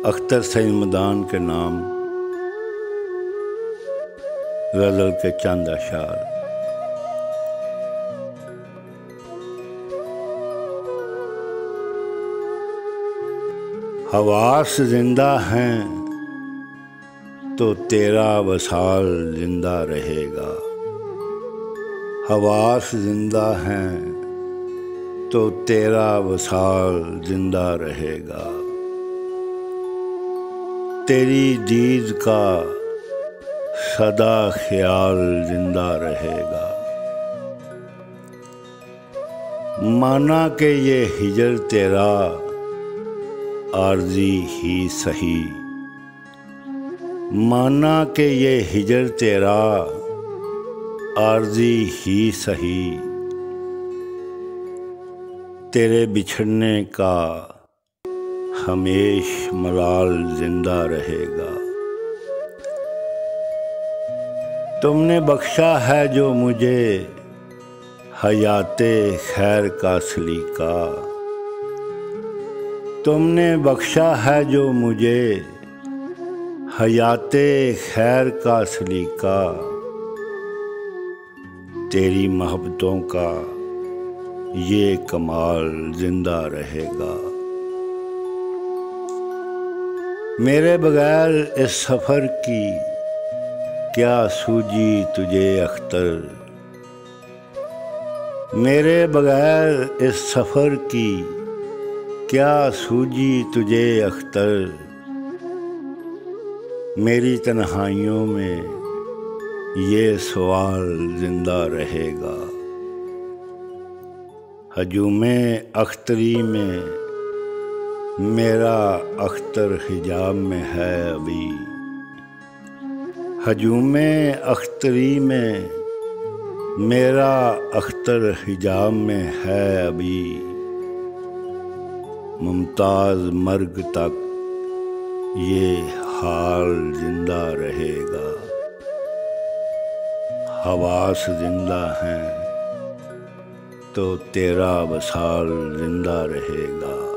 अख्तर सईद के नाम गज़ल के चंद अशार। हवास जिंदा हैं तो तेरा वसाल जिंदा रहेगा। हवास जिंदा हैं तो तेरा वसाल जिंदा रहेगा। तेरी दीद का सदा ख्याल जिंदा रहेगा। माना के ये हिजर तेरा आर्जी ही सही। माना के ये हिजर तेरा आर्जी ही सही। तेरे बिछड़ने का हमेश मलाल जिंदा रहेगा। तुमने बख्शा है जो मुझे हयाते खैर का सलीका। तुमने बख्शा है जो मुझे हयाते खैर का सलीका। तेरी मोहब्बतों का ये कमाल जिंदा रहेगा। मेरे बगैर इस सफ़र की क्या सूझी तुझे अख्तर। मेरे बगैर इस सफ़र की क्या सूझी तुझे अख्तर। मेरी तन्हाइयों में ये सवाल जिंदा रहेगा। हजूमे अख्तरी में मेरा अख्तर हिजाब में है अभी। हजूमे अख्तरी में मेरा अख्तर हिजाब में है अभी। मुमताज़ मर्ग तक ये हाल जिंदा रहेगा। हवास जिंदा हैं तो तेरा वसाल जिंदा रहेगा।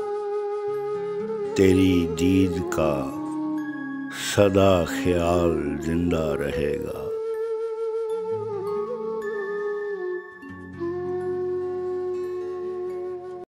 तेरी दीद का सदा ख्याल जिंदा रहेगा।